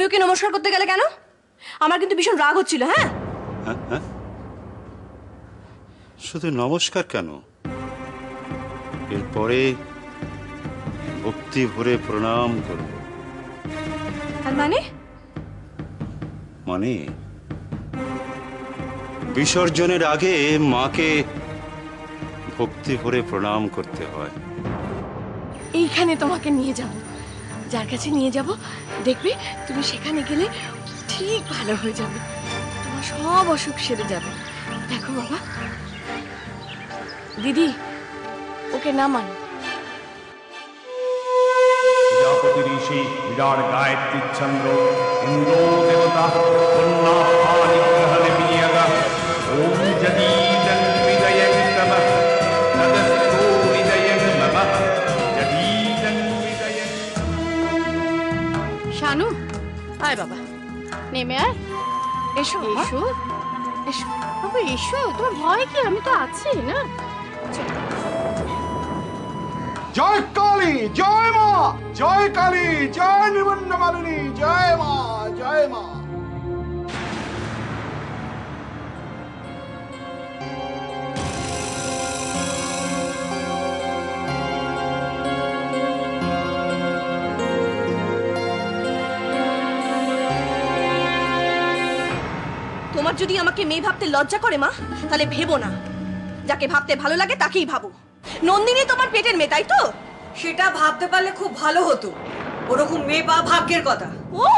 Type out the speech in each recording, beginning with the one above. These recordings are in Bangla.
ওকে নমস্কার করতে গেলে কেন? আমার কিন্তু ভীষণ রাগ হচ্ছিল। হ্যাঁ হ্যাঁ, শুধু নমস্কার কেন, এরপরে ভক্তি ভরে প্রণাম করব। আর মানে? মানে বিসর্জনের আগে মাকে ভক্তি ভরে প্রণাম করতে হয়। এইখানে তোমাকে নিয়ে যাব, যার কাছে নিয়ে যাব দেখবে তুমি সেখানে গেলে ঠিক ভালো হয়ে যাবে, তোমার সব অসুখ সেরে যাবে। দেখো বাবা, দিদি ওকে নামান। प्रजापति ऋषि विराट गायत्री चंद्र इंद्रो देवता कन्या निग्रह निमियग ओम जदीदं विदयं नमः तदस्तु विदयं नमः जदीदं विदयं। শানু, আয় বাবা, নেমে আয়। এসো এসো এসো বাবা, এসো। তোমার ভয় কি? আমি তো আছি না। জয় কালী, জয় মা, জয় কালী, জয় নিবন্ধ মালিনী, জয় মা, জয় মা। তোমার যদি আমাকে মেয়ে ভাবতে লজ্জা করে মা, তাহলে ভেবো না। যাকে ভাবতে ভালো লাগে তাকেই ভাবো। নন্দিনী তোমার পেটের মেয়ে, তাই তো? সেটা ভাবতে পারলে খুব ভালো হতো। ওরকম মেয়ে পাওয়া ভাগ্যের কথা। ও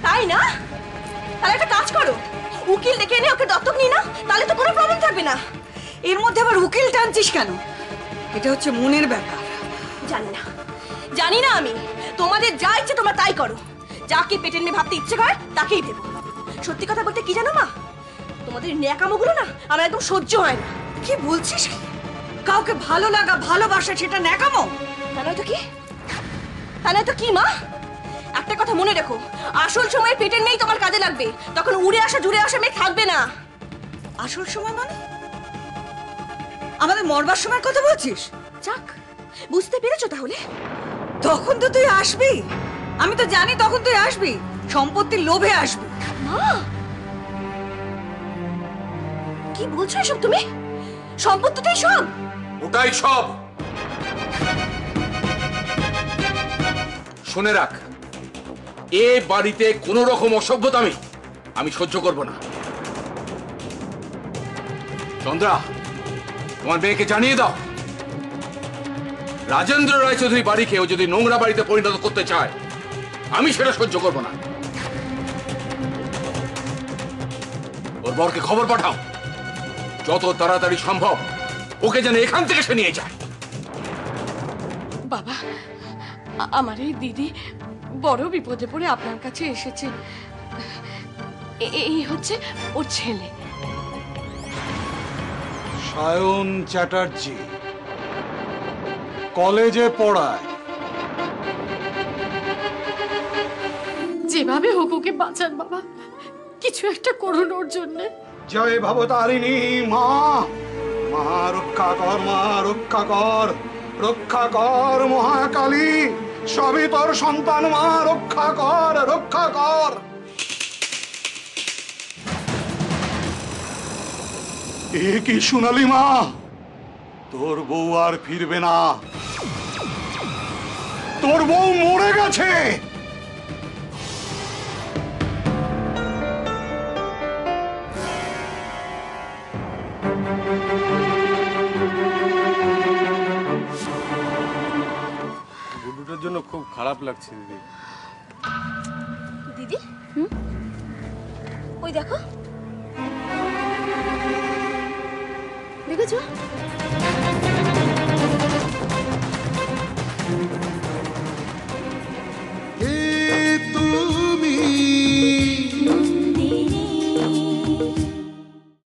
তাই না? তাহলে একটা কাজ করো, উকিল ডেকে এনে ওকে দত্তক নিই না, তাহলে তো কোনো প্রবলেম থাকবে না। এর মধ্যে আবার উকিল টানছিস কেন? এটা হচ্ছে মনের ব্যাপার। জানি না আমি। তোমাদের যা ইচ্ছে তোমরা তাই করো। যাকে পেটের মেয়ে ভাবতে ইচ্ছে করে তাকেই ভেবো। সত্যি কথা বলতে কি জানো মা, তোমাদের ন্যাকামোগুলো না আমার একদম সহ্য হয় না। কি বলছিস? কাউকে ভালো লাগা, ভালোবাসা সেটা ন্যাকামো? তা নয় তো কি? তা নয় তো কি মা? একটা কথা মনে রেখো, আসল সময় পেটের মেয়েই তোমার কাজে লাগবে। তখন উড়ে আসা জুড়ে আসা মেয়ে থাকবে না। আসল সময় মানে? আমাদের মরবার সময় কথা বলছিস? যাক, বুঝতে পেরেছো তাহলে? তখন তো তুই আসবি। আমি তো জানি তখন তুই আসবি, সম্পত্তির লোভে আসবি। মা, কি বলছো এসব তুমি? সম্পত্তিটাই সব? ওটাই সব। শুনে রাখ, এ বাড়িতে কোন রকম অসভ্যতামি আমি সহ্য করব না। চন্দ্রা, তোমার মেয়েকে জানিয়ে দাও, রাজেন্দ্র রায়চৌধুরী বাড়িকে ও যদি নোংরা বাড়িতে পরিণত করতে চায়, আমি সেটা সহ্য করব না। ওর বরকে খবর পাঠাও, যত তাড়াতাড়ি সম্ভব ওকে যেন এখান থেকে সে নিয়ে যায়। বাবা, আমার এই দিদি বড় বিপদে পড়ে আপনার কাছে এসেছে। এই হচ্ছে ওর ছেলে সায়ন চ্যাটার্জি, কলেজে পড়ায়। যেভাবে হোক ওকে বাঁচান বাবা, কিছু একটা করুন ওর জন্য। জয় ভবতারিণী মা, মা রক্ষা কর, মা রক্ষা কর, রক্ষা কর মহাকালী, সবই তোর সন্তান, মা রক্ষা কর, রক্ষা কর। এ কি শুনালি মা? তোর বউ আর ফিরবে না, তোর বউ মরে গেছে। গুড্ডুটার জন্য খুব খারাপ লাগছে দিদি। দিদি, ওই দেখো, দেখেছো